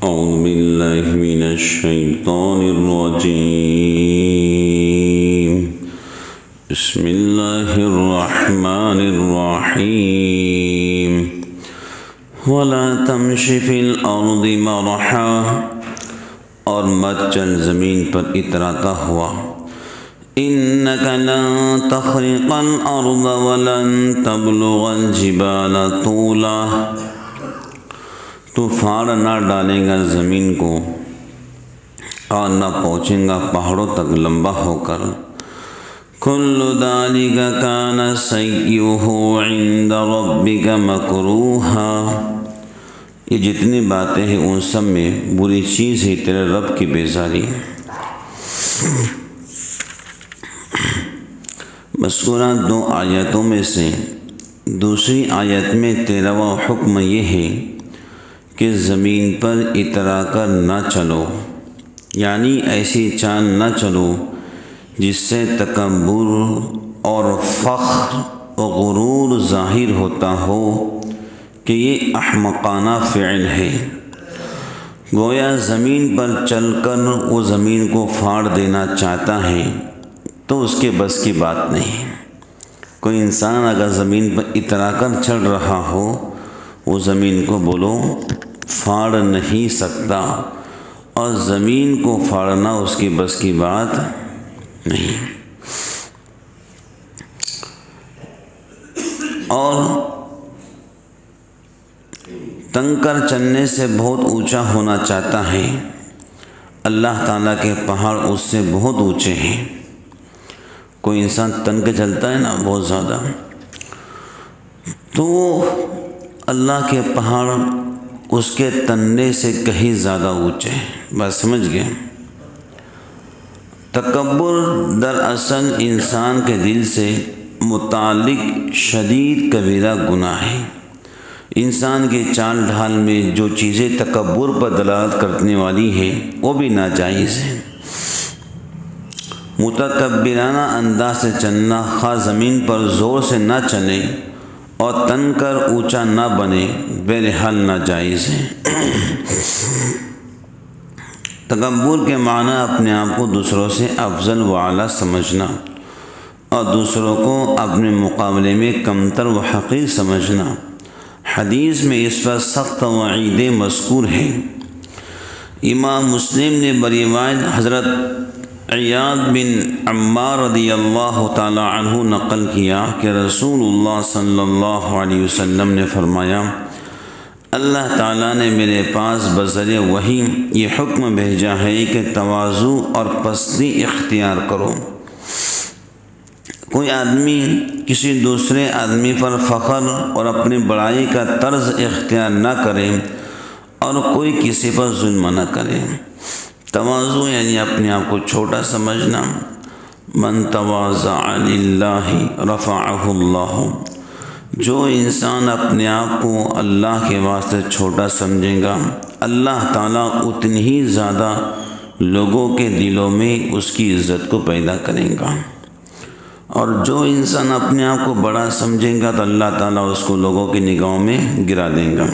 أعوذ بالله من الشيطان الرجيم. بسم الله الرحمن الرحيم. ولا تمش في الأرض مرحا، اور مت چل زمین پر اتراتا ہوا. إنك لن تخرق الأرض ولن تبلغ الجبال طولا، تو پھاڑ نہ ڈالے گا زمین کو اور نہ پہنچے گا پہاڑوں تک لمبا ہو کر. كل ذلك كان سيئه عند ربك مكروها، یہ جتنی باتیں ہیں ان سب میں بری چیز ہے تیرے رب کی بیزاری. مذکورہ دو آیتوں میں سے دوسری آیت میں 13واں حکم یہ ہے کہ زمین پر اترا کر نہ چلو، یعنی ایسی چال نہ چلو جس سے تکبر اور فخر و غرور ظاہر ہوتا ہو کہ یہ احمقانہ فعل ہے. گویا زمین پر چل کر وہ زمین کو پھاڑ دینا چاہتا ہے تو اس کے بس کی بات نہیں. کوئی انسان اگر زمین پر اترا کر چل رہا ہو وہ زمین کو بولو پھاڑ نہیں سکتا، اور زمین کو پھاڑنا اس کی بس کی بات نہیں. اور تنگ کر چلنے سے بہت اونچا ہونا چاہتا ہے. اللہ تعالیٰ کے پہاڑ اس سے بہت اونچے ہیں. کوئی انسان تن کے چلتا ہے نا بہت زیادہ، تو اللہ کے پہاڑ اس کے تننے سے کہیں زیادہ اونچے ہیں. بات سمجھ گئے؟ تکبر دراصل انسان کے دل سے متعلق شدید کبیرہ گناہ ہے. انسان کے چال ڈھال میں جو چیزیں تکبر پر دلالت کرنے والی ہیں وہ بھی ناجائز ہیں. متکبرانہ انداز سے چلنا، خواہ زمین پر زور سے نہ چلے اور تن کر اونچا نہ بنے، بہرحال ناجائز ہے. تکبر کے معنی اپنے آپ کو دوسروں سے افضل و اعلیٰ سمجھنا اور دوسروں کو اپنے مقابلے میں کمتر و حقیر سمجھنا. حدیث میں اس پر سخت وعیدیں مذکور ہیں. امام مسلم نے بروایت حضرت عیاض بن عمار رضی اللہ تعالی عنہ نقل کیا کہ رسول اللہ صلی اللہ علیہ وسلم نے فرمایا، اللہ تعالیٰ نے میرے پاس بذریعہ وحی یہ حکم بھیجا ہے کہ تواضع اور پستی اختیار کرو. کوئی آدمی کسی دوسرے آدمی پر فخر اور اپنی بڑائی کا طرز اختیار نہ کرے اور کوئی کسی پر ظلم نہ کرے. تواضع یعنی اپنے آپ کو چھوٹا سمجھنا. من تواضع للہ رفعہ اللہ، جو انسان اپنے آپ کو اللہ کے واسطے چھوٹا سمجھے گا اللہ تعالیٰ اتنی ہی زیادہ لوگوں کے دلوں میں اس کی عزت کو پیدا کرے گا، اور جو انسان اپنے آپ کو بڑا سمجھے گا تو اللہ تعالیٰ اس کو لوگوں کی نگاہوں میں گرا دے گا.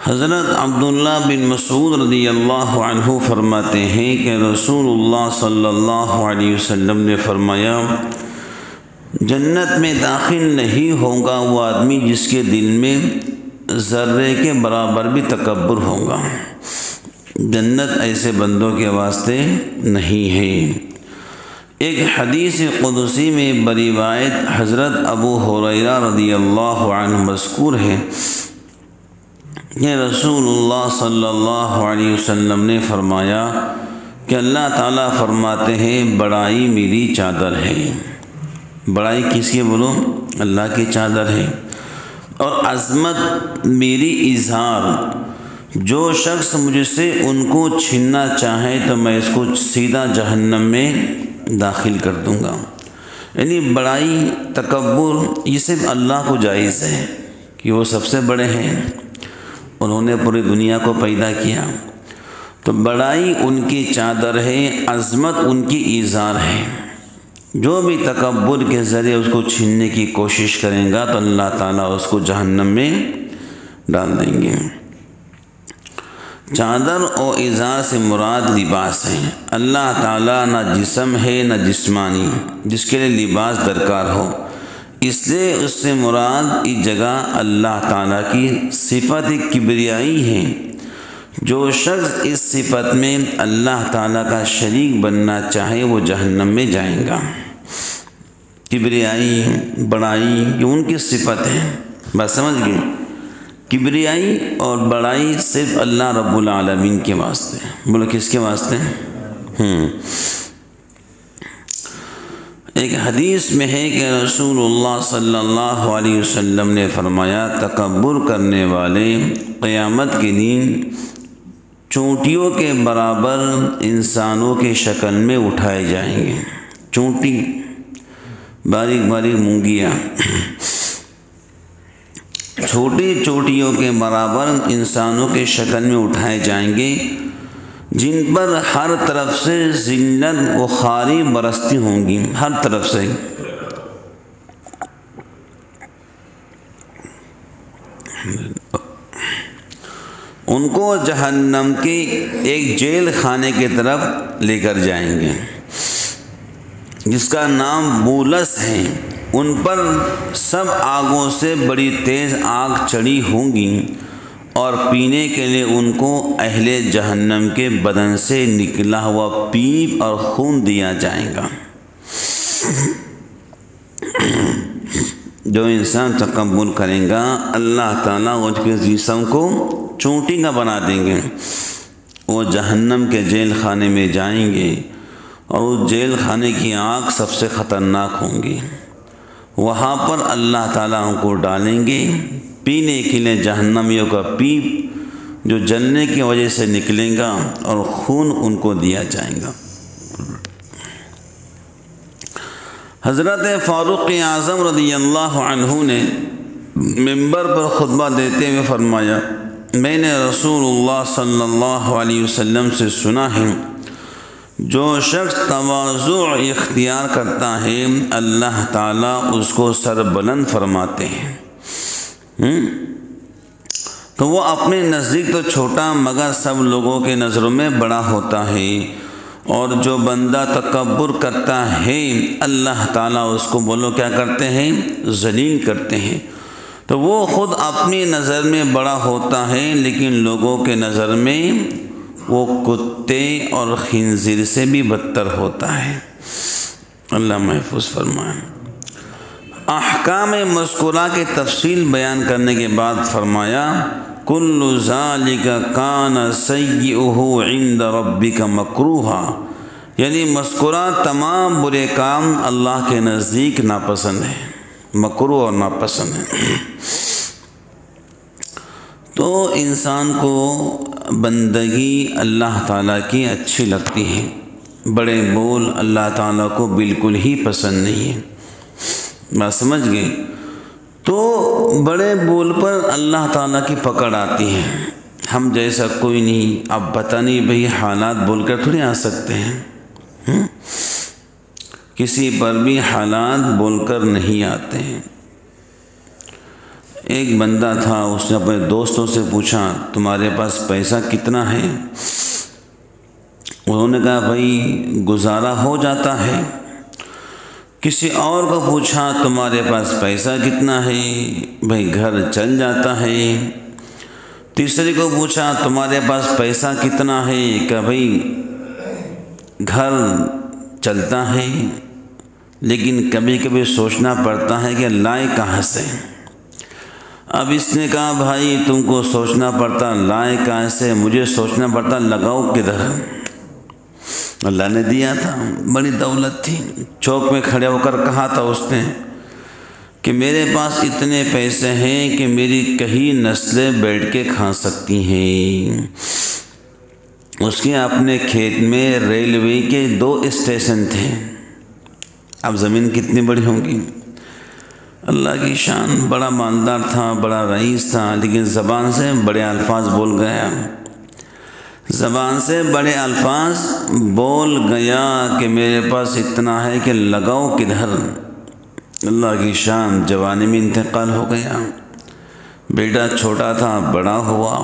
حضرت عبداللہ بن مسعود رضی اللہ عنہ فرماتے ہیں کہ رسول اللہ صلی اللہ علیہ وسلم نے فرمایا، جنت میں داخل نہیں ہوگا وہ آدمی جس کے دل میں ذرے کے برابر بھی تکبر ہوگا. جنت ایسے بندوں کے واسطے نہیں ہے. ایک حدیث قدسی میں بروایت حضرت ابو ہریرہ رضی اللہ عنہ مذکور ہے کہ رسول اللہ صلی اللہ علیہ وسلم نے فرمایا کہ اللہ تعالیٰ فرماتے ہیں بڑائی میری چادر ہے. بڑائی کس کی بولو؟ اللہ کی چادر ہے. اور عظمت میری اظہار، جو شخص مجھ سے ان کو چھیننا چاہے تو میں اس کو سیدھا جہنم میں داخل کر دوں گا. یعنی بڑائی تکبر یہ صرف اللہ کو جائز ہے کہ وہ سب سے بڑے ہیں، انہوں نے پوری دنیا کو پیدا کیا، تو بڑائی ان کی چادر ہے، عظمت ان کی اظہار ہے. جو بھی تکبر کے ذریعے اس کو چھیننے کی کوشش کریں گا تو اللہ تعالیٰ اس کو جہنم میں ڈال دیں گے. چادر اور ازار سے مراد لباس ہے۔ اللہ تعالیٰ نہ جسم ہے نہ جسمانی جس کے لیے لباس درکار ہو، اس لیے اس سے مراد اس جگہ اللہ تعالیٰ کی صفت کبریائی ہے۔ جو شخص اس صفت میں اللہ تعالیٰ کا شریک بننا چاہے وہ جہنم میں جائے گا۔ کبریائی، بڑائی یہ ان کی صفت ہے، بات سمجھ گئے؟ کبریائی اور بڑائی صرف اللہ رب العالمین کے واسطے۔ بولو کس کے واسطے؟ ایک حدیث میں ہے کہ رسول اللہ صلی اللہ علیہ وسلم نے فرمایا، تکبر کرنے والے قیامت کے دن چونٹیوں کے برابر انسانوں کے شکل میں اٹھائے جائیں گے۔ چونٹی، باریک باریک مونگیاں، چھوٹی چوٹیوں کے برابر انسانوں کے شکل میں اٹھائے جائیں گے، جن پر ہر طرف سے ذلت و خواری برستی ہوں گی، ہر طرف سے۔ ان کو جہنم کے ایک جیل خانے کی طرف لے کر جائیں گے جس کا نام بولس ہے۔ ان پر سب آگوں سے بڑی تیز آگ چڑھی ہوں گی اور پینے کے لیے ان کو اہل جہنم کے بدن سے نکلا ہوا پیپ اور خون دیا جائے گا۔ جو انسان تکبر کرے گا اللہ تعالیٰ اس کے جسم کو چونٹی کا بنا دیں گے، وہ جہنم کے جیل خانے میں جائیں گے اور اس جیل خانے کی آگ سب سے خطرناک ہوں گی۔ وہاں پر اللہ تعالیٰ ان کو ڈالیں گے پینے کے لیے جہنمیوں کا پیپ جو جلنے کی وجہ سے نکلے گا اور خون ان کو دیا جائے گا۔ حضرت فاروق اعظم رضی اللہ عنہ نے منبر پر خطبہ دیتے ہوئے فرمایا، میں نے رسول اللہ صلی اللہ علیہ وسلم سے سنا ہے، جو شخص تواضع اختیار کرتا ہے اللہ تعالیٰ اس کو سربلند فرماتے ہیں۔ تو وہ اپنے نزدیک تو چھوٹا مگر سب لوگوں کے نظروں میں بڑا ہوتا ہے، اور جو بندہ تکبر کرتا ہے اللہ تعالیٰ اس کو بولو کیا کرتے ہیں؟ ذلیل کرتے ہیں۔ تو وہ خود اپنی نظر میں بڑا ہوتا ہے لیکن لوگوں کے نظر میں وہ کتے اور خنزیر سے بھی بدتر ہوتا ہے۔ اللہ محفوظ فرمائے۔ احکام مذکورہ کی تفصیل بیان کرنے کے بعد فرمایا، کل ذالک کان سیئہ عند ربک مکروہا، یعنی مذکورہ تمام برے کام اللہ کے نزدیک ناپسند ہیں، مکروہ اور ناپسند ہیں۔ تو انسان کو بندگی اللہ تعالیٰ کی اچھی لگتی ہے، بڑے بول اللہ تعالیٰ کو بالکل ہی پسند نہیں ہے، بات سمجھ گئے؟ تو بڑے بول پر اللہ تعالیٰ کی پکڑ آتی ہے، ہم جیسا کوئی نہیں، اب پتہ نہیں بھئی حالات بول کر تھوڑی آ سکتے ہیں، کسی پر بھی حالات بول کر نہیں آتے ہیں۔ ایک بندہ تھا، اس نے اپنے دوستوں سے پوچھا تمہارے پاس پیسہ کتنا ہے؟ انہوں نے کہا بھائی گزارا ہو جاتا ہے۔ کسی اور کو پوچھا تمہارے پاس پیسہ کتنا ہے؟ بھائی گھر چل جاتا ہے۔ تیسرے کو پوچھا تمہارے پاس پیسہ کتنا ہے؟ کہ بھائی گھر چلتا ہے لیکن کبھی کبھی سوچنا پڑتا ہے کہ لائے کہاں سے۔ اب اس نے کہا بھائی تم کو سوچنا پڑتا لائے کہاں سے، مجھے سوچنا پڑتا لگاؤ کدھر۔ اللہ نے دیا تھا، بڑی دولت تھی، چوک میں کھڑے ہو کر کہا تھا اس نے کہ میرے پاس اتنے پیسے ہیں کہ میری کئی نسلیں بیٹھ کے کھا سکتی ہیں۔ اس کے اپنے کھیت میں ریلوے کے 2 اسٹیشن تھے، اب زمین کتنی بڑی ہوگی۔ اللہ کی شان، بڑا مالدار تھا، بڑا رئیس تھا، لیکن زبان سے بڑے الفاظ بول گیا، زبان سے بڑے الفاظ بول گیا کہ میرے پاس اتنا ہے کہ لگاؤ کدھر۔ اللہ کی شان، جوانی میں انتقال ہو گیا، بیٹا چھوٹا تھا بڑا ہوا،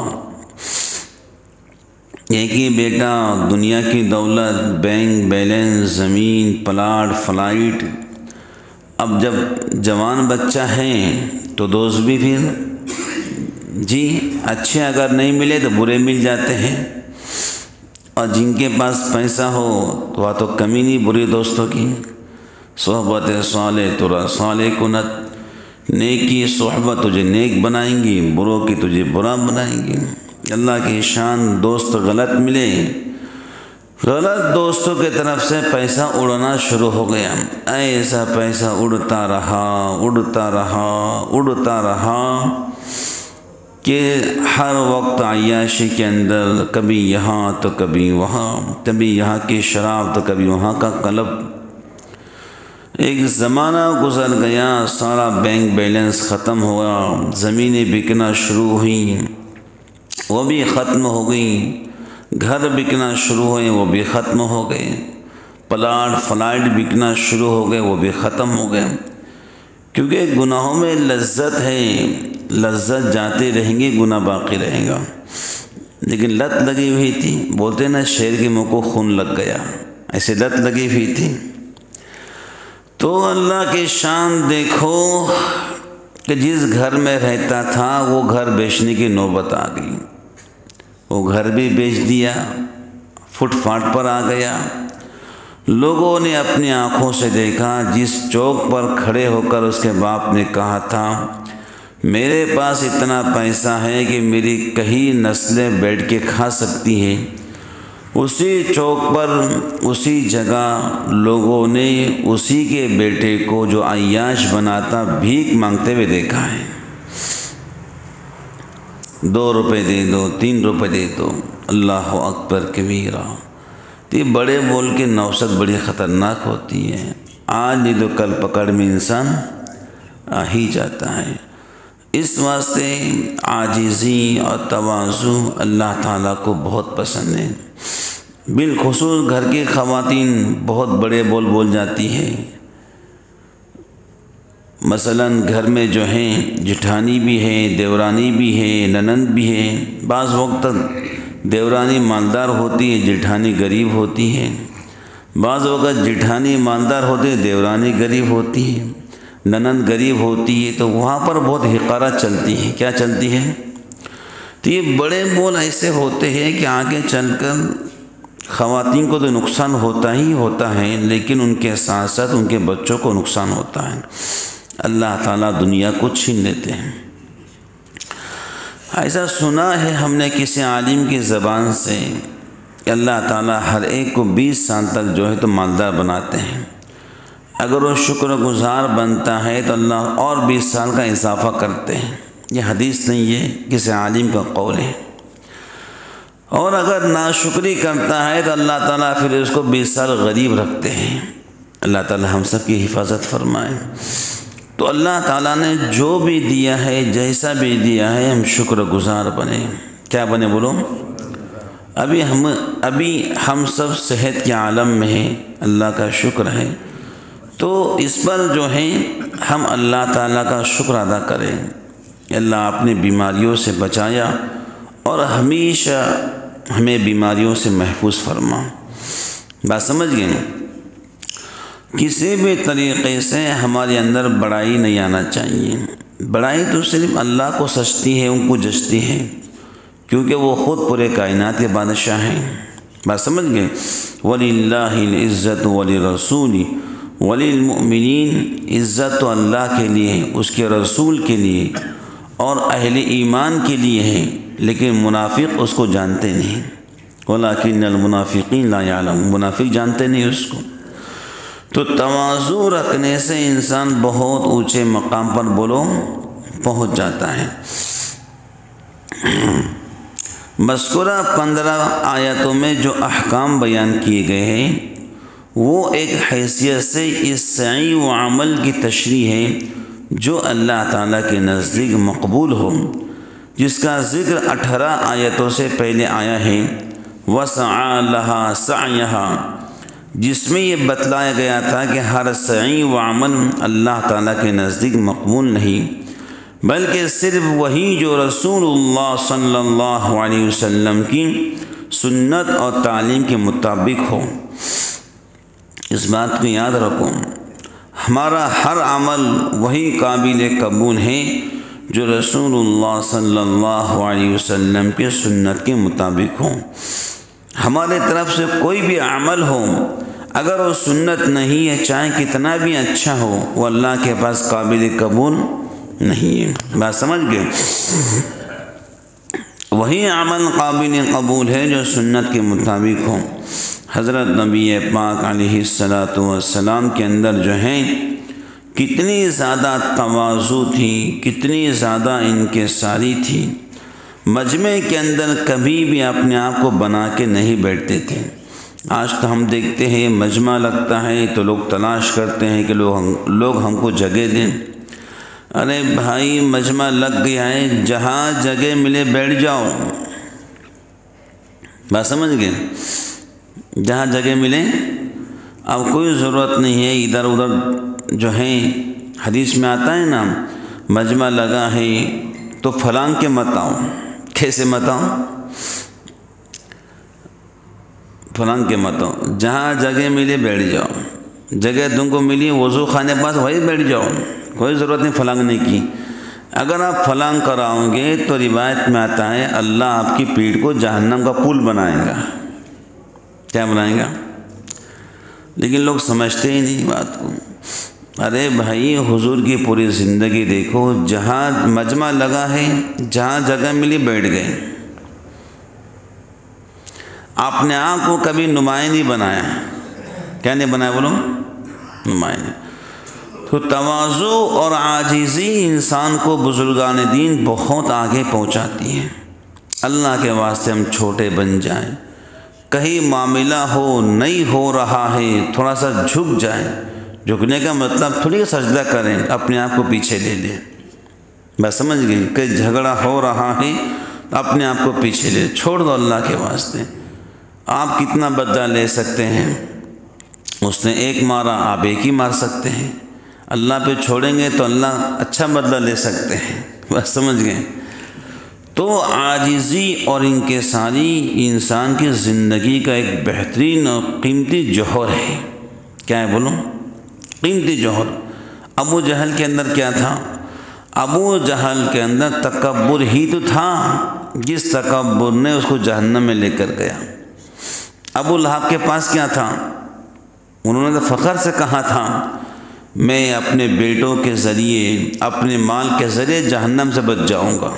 ایک ہی بیٹا، دنیا کی دولت، بینک بیلنس، زمین، پلاٹ، فلائٹ۔ اب جب جوان بچہ ہیں تو دوست بھی پھر جی اچھے اگر نہیں ملے تو برے مل جاتے ہیں، اور جن کے پاس پیسہ ہو تو وہ تو کمی نہیں برے دوستوں کی۔ صحبت صالح ترا صالح کنت، نیکی صحبت تجھے نیک بنائیں گی، بروں کی تجھے برا بنائیں گی۔ اللہ کی شان، دوست غلط ملے، غلط دوستوں کی طرف سے پیسہ اڑنا شروع ہو گیا، ایسا پیسہ اڑتا رہا اڑتا رہا اڑتا رہا کہ ہر وقت عیاشی کے اندر، کبھی یہاں تو کبھی وہاں، کبھی یہاں کی شراب تو کبھی وہاں کا کلب۔ ایک زمانہ گزر گیا، سارا بینک بیلنس ختم ہوا، زمینیں بکنا شروع ہوئیں وہ بھی ختم ہو گئیں، گھر بکنا شروع ہوئے وہ بھی ختم ہو گئے، پلاٹ فلائٹ بکنا شروع ہو گئے وہ بھی ختم ہو گئے، کیونکہ گناہوں میں لذت ہے، لذت جاتے رہیں گے، گناہ باقی رہے گا۔ لیکن لت لگی ہوئی تھی، بولتے نا شیر کے منہ کو خون لگ گیا، ایسے لت لگی ہوئی تھی۔ تو اللہ کی شان دیکھو کہ جس گھر میں رہتا تھا وہ گھر بیچنے کی نوبت آ گئی، وہ گھر بھی بیچ دیا، فٹ پاتھ پر آ گیا۔ لوگوں نے اپنی آنکھوں سے دیکھا، جس چوک پر کھڑے ہو کر اس کے باپ نے کہا تھا میرے پاس اتنا پیسہ ہے کہ میری کئی نسلیں بیٹھ کے کھا سکتی ہیں، اسی چوک پر اسی جگہ لوگوں نے اسی کے بیٹے کو جو عیاش بناتا بھیک مانگتے ہوئے دیکھا ہے۔ 2 روپے دے دو، 3 روپے دے دو، اللہ اکبر کبیرہ۔ یہ بڑے بول کے نوست بڑی خطرناک ہوتی ہے، آج نہیں تو کل پکڑ میں انسان آ ہی جاتا ہے۔ اس واسطے عاجزی اور تواضع اللہ تعالیٰ کو بہت پسند ہے۔ بالخصوص گھر کی خواتین بہت بڑے بول جاتی ہیں، مثلاً گھر میں جو ہیں جٹھانی بھی ہے، دیورانی بھی ہے، ننند بھی ہے۔ بعض وقت دیورانی مالدار ہوتی ہے، جٹھانی غریب ہوتی ہے، بعض وقت جٹھانی مالدار ہوتی ہے، دیورانی غریب ہوتی ہے، ننند غریب ہوتی ہے، تو وہاں پر بہت حقارت چلتی ہے۔ کیا چلتی ہے؟ تو یہ بڑے بول ایسے ہوتے ہیں کہ آگے چل کر خواتین کو تو نقصان ہوتا ہی ہوتا ہے، لیکن ان کے ساتھ ساتھ ان کے بچوں کو نقصان ہوتا ہے۔ اللہ تعالیٰ دنیا کو چھین لیتے ہیں۔ ایسا سنا ہے ہم نے کسی عالم کی زبان سے کہ اللہ تعالیٰ ہر ایک کو 20 سال تک جو ہے تو مالدار بناتے ہیں، اگر وہ شکر گزار بنتا ہے تو اللہ اور 20 سال کا اضافہ کرتے ہیں۔ یہ حدیث نہیں ہے، کسی عالم کا قول ہے۔ اور اگر ناشکری کرتا ہے تو اللہ تعالیٰ پھر اس کو 20 سال غریب رکھتے ہیں۔ اللہ تعالیٰ ہم سب کی حفاظت فرمائے۔ تو اللہ تعالیٰ نے جو بھی دیا ہے، جیسا بھی دیا ہے، ہم شکر گزار بنے۔ کیا بنے بولو؟ ابھی ہم سب صحت کے عالم میں ہیں، اللہ کا شکر ہے، تو اس پر جو ہے ہم اللہ تعالیٰ کا شکر ادا کریں۔ اللہ اپنے بیماریوں سے بچایا اور ہمیشہ ہمیں بیماریوں سے محفوظ فرما۔ بات سمجھ گئے؟ کسی بھی طریقے سے ہمارے اندر بڑائی نہیں آنا چاہیے۔ بڑائی تو صرف اللہ کو سجتی ہے، ان کو جچتی ہے، کیونکہ وہ خود پورے کائنات کے بادشاہ ہیں۔ بات سمجھ گئے؟ وَلِلَّهِ الْعِزَّةُ وَلِلرَّسُولِ وَلِلْمُؤْمِنِينَ، عزت تو اللہ کے لیے ہے، اس کے رسول کے لیے اور اہل ایمان کے لیے ہے، لیکن منافق اس کو جانتے نہیں۔ وَلَكِنَّ الْمُنَافِقِينَ لَا يَعْلَمُونَ، منافق جانتے نہیں اس کو۔ تو تواضع رکھنے سے انسان بہت اونچے مقام پر بولو پہنچ جاتا ہے۔ مذکورہ 15 آیتوں میں جو احکام بیان کیے گئے ہیں وہ ایک حیثیت سے اس سعی و عمل کی تشریح ہے جو اللہ تعالیٰ کے نزدیک مقبول ہو، جس کا ذکر 18 آیتوں سے پہلے آیا ہے۔ وَسَعَى لَهَا سَعْيَهَا، جس میں یہ بتلایا گیا تھا کہ ہر سعی و عمل اللہ تعالیٰ کے نزدیک مقبول نہیں، بلکہ صرف وہی جو رسول اللہ صلی اللہ علیہ وسلم کی سنت اور تعلیم کے مطابق ہو۔ اس بات کو یاد رکھو، ہمارا ہر عمل وہی قابل قبول ہے جو رسول اللہ صلی اللہ علیہ وسلم کے سنت کے مطابق ہو۔ ہمارے طرف سے کوئی بھی عمل ہو، اگر وہ سنت نہیں ہے، چاہے کتنا بھی اچھا ہو، وہ اللہ کے پاس قابل قبول نہیں ہے۔ بات سمجھ گئے؟ وہی عمل قابل قبول ہے جو سنت کے مطابق ہو۔ حضرت نبی پاک علیہ السلام کے اندر جو ہیں کتنی زیادہ تواضع تھی، کتنی زیادہ انکساری تھی۔ مجمع کے اندر کبھی بھی اپنے آپ کو بنا کے نہیں بیٹھتے تھے۔ آج تو ہم دیکھتے ہیں مجمع لگتا ہے تو لوگ تلاش کرتے ہیں کہ لوگ ہم کو جگہ دیں۔ ارے بھائی، مجمع لگ گیا ہے، جہاں جگہ ملے بیٹھ جاؤ۔ بات سمجھ گئے؟ جہاں جگہ ملے، اب کوئی ضرورت نہیں ہے ادھر ادھر جو ہیں۔ حدیث میں آتا ہے نا، مجمع لگا ہے تو فلاں کے مت آؤ۔ کیسے مت آؤ؟ فلاں کے مت آؤ، جہاں جگہ ملے بیٹھ جاؤ۔ جگہ تم کو ملی وضو خانے پاس، وہی بیٹھ جاؤ، کوئی ضرورت نہیں فلانگنے کی۔ اگر آپ فلانگ کراؤ گے تو روایت میں آتا ہے اللہ آپ کی پیٹھ کو جہنم کا پل بنائے گا۔ کیا بنائے گا؟ لیکن لوگ سمجھتے ہی نہیں بات کو۔ ارے بھائی، حضور کی پوری زندگی دیکھو، جہاں مجمع لگا ہے، جہاں جگہ ملی بیٹھ گئے۔ آپ نے آپ کو کبھی نمایاں نہیں بنایا۔ کیا نہیں بنایا بولو؟ نمایاں۔ تو تواضع اور عاجزی انسان کو بزرگان دین بہت آگے پہنچاتی ہے۔ اللہ کے واسطے ہم چھوٹے بن جائیں، کہیں معاملہ ہو نہیں ہو رہا ہے تھوڑا سا جھک جائیں۔ جھکنے کا مطلب تھوڑی سجدہ کریں، اپنے آپ کو پیچھے لے لیں۔ بس سمجھ گئے؟ کہ جھگڑا ہو رہا ہے اپنے آپ کو پیچھے لے، چھوڑ دو اللہ کے واسطے۔ آپ کتنا بدلہ لے سکتے ہیں؟ اس نے ایک مارا، آپ ایک ہی مار سکتے ہیں۔ اللہ پہ چھوڑیں گے تو اللہ اچھا بدلہ لے سکتے ہیں۔ بس سمجھ گئے؟ تو عاجزی اور انکساری انسان کی زندگی کا ایک بہترین اور قیمتی جوہر ہے۔ کیا ہے بولو؟ قیمتی جوہر۔ ابو جہل کے اندر کیا تھا؟ ابو جہل کے اندر تکبر ہی تو تھا، جس تکبر نے اس کو جہنم میں لے کر گیا۔ ابو لہب کے پاس کیا تھا؟ انہوں نے تو فخر سے کہا تھا میں اپنے بیٹوں کے ذریعے، اپنے مال کے ذریعے جہنم سے بچ جاؤں گا۔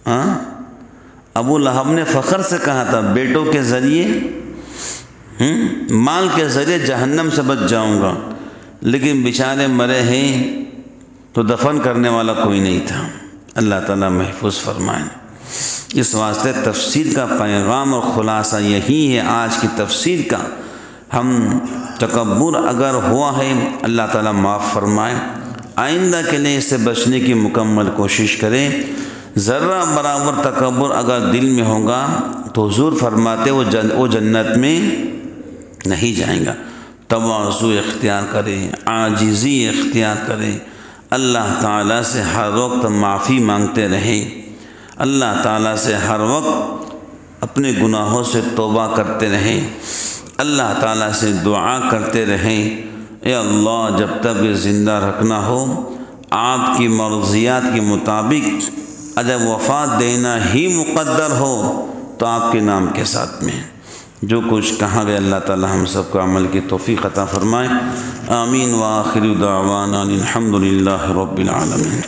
ہاں، ابو لہب نے فخر سے کہا تھا بیٹوں کے ذریعے، مال کے ذریعے جہنم سے بچ جاؤں گا، لیکن بیچارے مرے ہیں تو دفن کرنے والا کوئی نہیں تھا۔ اللہ تعالیٰ محفوظ فرمائے۔ اس واسطے تفسیر کا پیغام اور خلاصہ یہی ہے آج کی تفسیر کا۔ ہم تکبر اگر ہوا ہے اللہ تعالیٰ معاف فرمائے، آئندہ کے لیے اس سے بچنے کی مکمل کوشش کریں۔ ذرہ برابر تکبر اگر دل میں ہوگا تو حضور فرماتے وہ جنت میں نہیں جائیں گا۔ تواضع اختیار کریں، عاجزی اختیار کریں، اللہ تعالیٰ سے ہر وقت معافی مانگتے رہیں، اللہ تعالیٰ سے ہر وقت اپنے گناہوں سے توبہ کرتے رہیں، اللہ تعالیٰ سے دعا کرتے رہیں، اے اللہ جب تک زندہ رکھنا ہو آپ کی مرضیات کے مطابق اگر وفات دینا ہی مقدر ہو تو آپ کے نام کے ساتھ میں جو کچھ کہا گیا اللہ تعالیٰ ہم سب کو عمل کی توفیق عطا فرمائے۔ آمین وآخر دعوانا الحمد للہ رب العالمین۔